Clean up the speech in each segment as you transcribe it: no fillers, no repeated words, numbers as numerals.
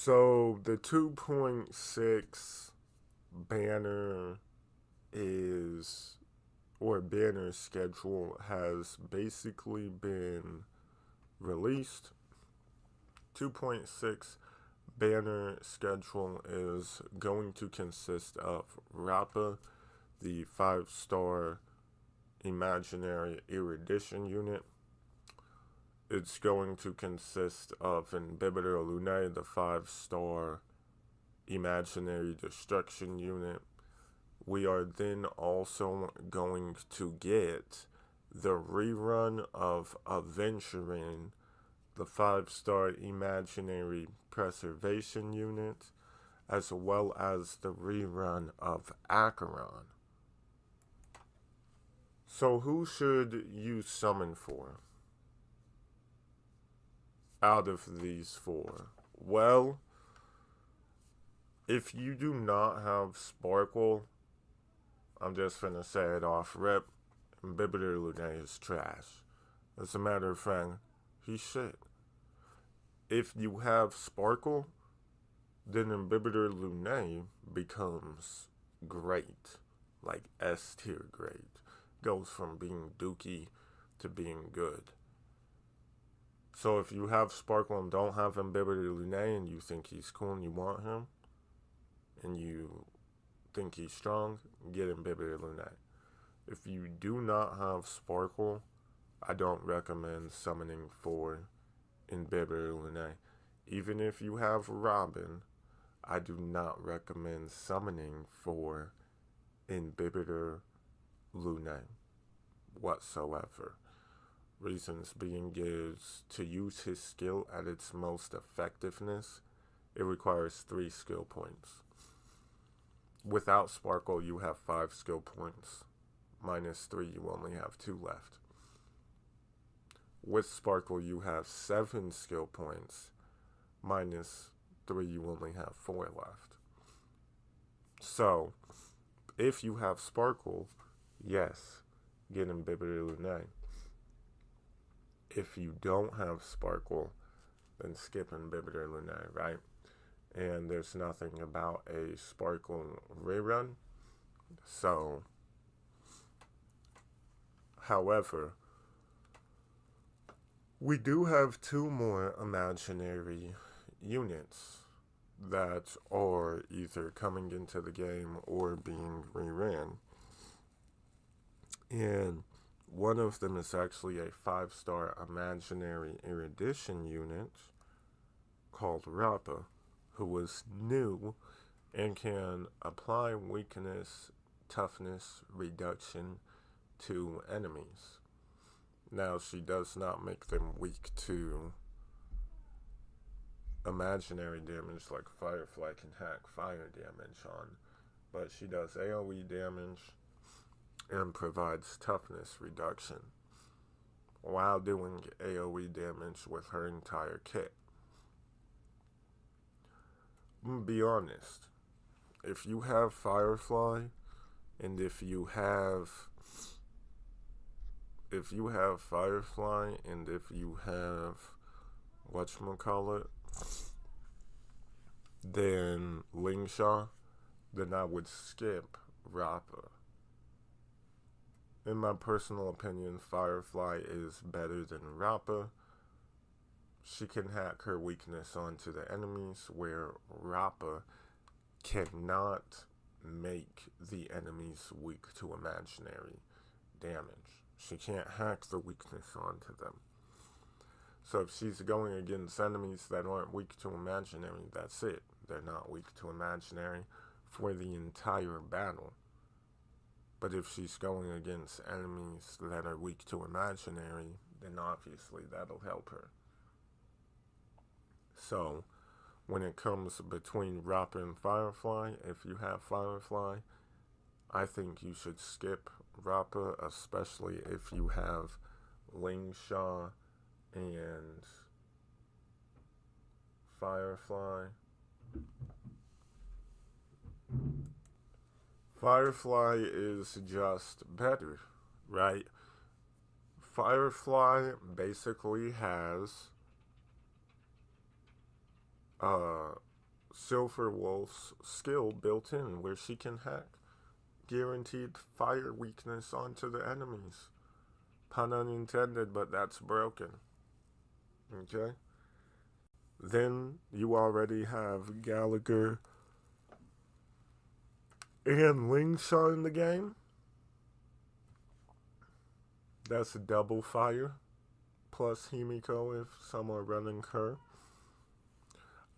So the 2.6 banner is, or banner schedule has basically been released. 2.6 banner schedule is going to consist of Rappa, the 5-star imaginary erudition unit. It's going to consist of Inhibitor Lunae, the 5-star imaginary destruction unit. We are then also going to get the rerun of Aventurin, the 5-star imaginary preservation unit, as well as the rerun of Acheron. So who should you summon for out of these four? Well, if you do not have Sparkle, I'm just finna say it off rip, Inhibitor Lunae is trash. As a matter of fact, he's shit. If you have Sparkle, then Inhibitor Lunae becomes great. Like S tier great. Goes from being dookie to being good. So if you have Sparkle and don't have Inhibitor Lunae and you think he's cool and you want him, and you think he's strong, get Inhibitor Lunae. If you do not have Sparkle, I don't recommend summoning for Inhibitor Lunae. Even if you have Robin, I do not recommend summoning for Inhibitor Lunae whatsoever. Reasons being is to use his skill at its most effectiveness, it requires 3 skill points. Without Sparkle, you have 5 skill points. Minus 3, you only have 2 left. With Sparkle, you have 7 skill points. Minus 3, you only have 4 left. So, if you have Sparkle, yes, get Inhibitor Lunae. If you don't have Sparkle, then skip Inhibitor Lunae, right? And there's nothing about a Sparkle rerun. So, however, we do have 2 more imaginary units that are either coming into the game or being reran. And one of them is actually a 5-star imaginary erudition unit called Rappa, who was new and can apply weakness, toughness, reduction to enemies. Now, she does not make them weak to imaginary damage like Firefly can hack fire damage on, but she does AoE damage and provides toughness reduction while doing AoE damage with her entire kit. Be honest, if you have Firefly and if you have Firefly and if you have whatchamacallit, then Lingsha, then I would skip Rappa. In my personal opinion, Firefly is better than Rappa. She can hack her weakness onto the enemies, where Rappa cannot make the enemies weak to imaginary damage. She can't hack the weakness onto them. So if she's going against enemies that aren't weak to imaginary, that's it. They're not weak to imaginary for the entire battle. But if she's going against enemies that are weak to imaginary, then obviously that'll help her. So, when it comes between Rappa and Firefly, if you have Firefly, I think you should skip Rappa, especially if you have Lingsha and Firefly. Firefly is just better, right? Firefly basically has Silver Wolf's skill built in where she can hack guaranteed fire weakness onto the enemies. Pun unintended, but that's broken. Okay? Then you already have Gallagher and Lingsha in the game. That's a double fire. Plus Himiko if someone running her.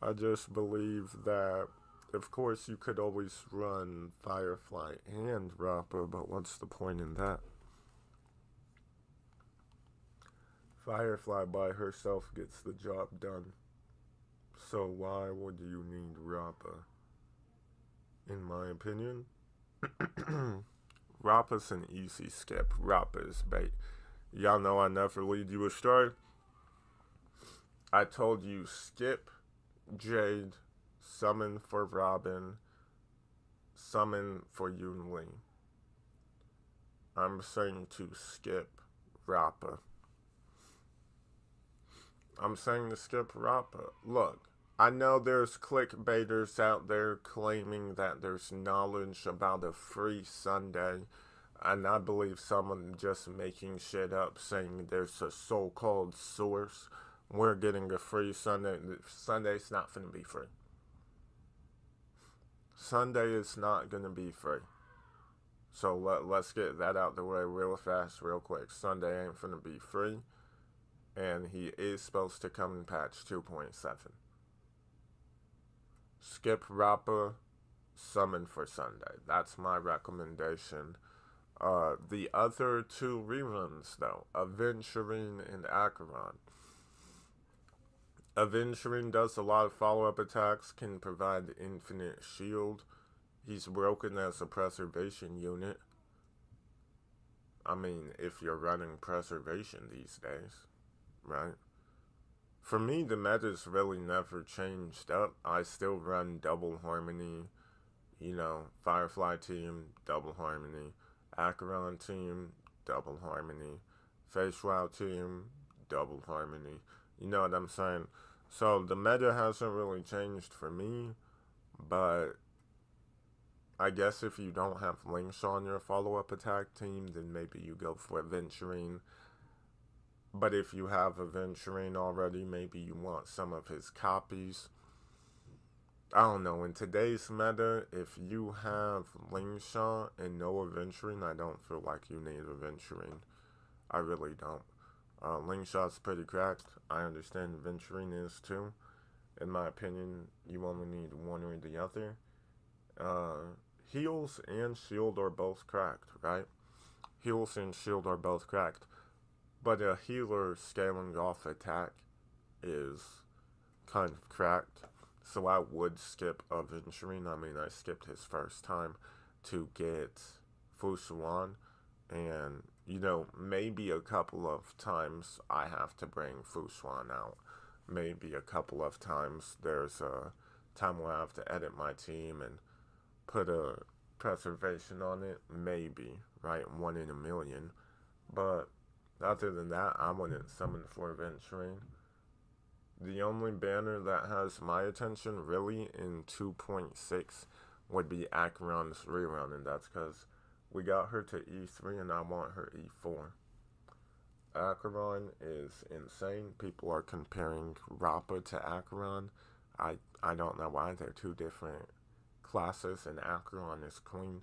I just believe that, of course, you could always run Firefly and Rappa, but what's the point in that? Firefly by herself gets the job done. So why would you need Rappa? In my opinion, Rappa's an easy skip. Rappa is bait. Y'all know I never lead you astray. I told you skip Jade, summon for Robin, summon for Yun Lee. I'm saying to skip Rappa. I'm saying to skip Rappa. Look, I know there's clickbaiters out there claiming that there's knowledge about a free Sunday, and I believe someone just making shit up saying there's a so-called source. We're getting a free Sunday. Sunday's not going to be free. Sunday is not going to be free. So let's get that out the way real fast, real quick. Sunday ain't going to be free. And he is supposed to come in patch 2.7. Skip Rappa, summon for Sunday. That's my recommendation. The other two reruns, though, Aventurine and Acheron. Aventurine does a lot of follow-up attacks, can provide infinite shield. He's broken as a preservation unit. I mean, if you're running preservation these days, right? For me, the meta's really never changed up. I still run double harmony, Firefly team, double harmony, Acheron team, double harmony, Firefly team, double harmony. You know what I'm saying? So the meta hasn't really changed for me, but I guess if you don't have Lingsha on your follow-up attack team, then maybe you go for Aventurine. But if you have Aventurine already, maybe you want some of his copies. I don't know, in today's meta, if you have Lingsha and no Aventurine, I don't feel like you need Aventurine. I really don't. Lingsha's pretty cracked. I understand Aventurine is too. In my opinion, you only need one or the other. Heals and shield are both cracked, right? Heals and shield are both cracked. But a healer scaling off attack is kind of cracked. So I would skip Aventurine. I mean, I skipped his first time to get Fushuan. And, maybe a couple of times I have to bring Fushuan out. Maybe a couple of times there's a time where I have to edit my team and put a preservation on it. Maybe, right? 1 in a million. But other than that, I wouldn't summon for Aventurine. The only banner that has my attention really in 2.6 would be Acheron's rerun, and that's because we got her to E3 and I want her E4. Acheron is insane. People are comparing Rappa to Acheron. I don't know why. They're two different classes, and Acheron is queen.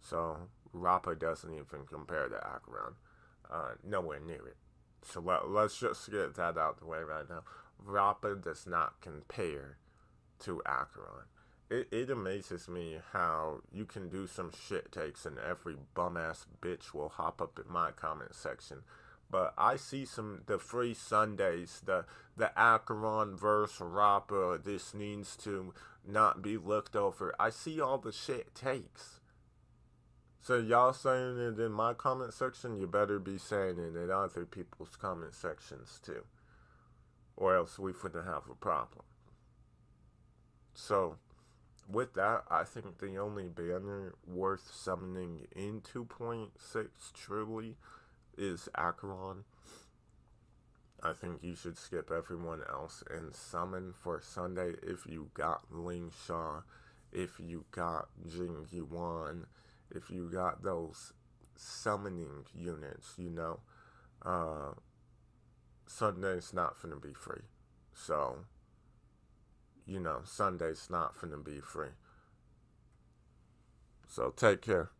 So Rappa doesn't even compare to Acheron. Nowhere near it. So let's just get that out the way right now. Rappa does not compare to Acheron. It amazes me how you can do some shit takes and every bum-ass bitch will hop up in my comment section. But I see the free Sundays, the Acheron verse Rappa, this needs to not be looked over. I see all the shit takes. So y'all saying it in my comment section, you better be saying it in other people's comment sections too. Or else we finna have a problem. So, with that, I think the only banner worth summoning in 2.6 truly is Acheron. I think you should skip everyone else and summon for Sunday if you got Lingsha, if you got Jing Yuan, if you got those summoning units, Sunday's not finna be free. So, Sunday's not finna be free. So take care.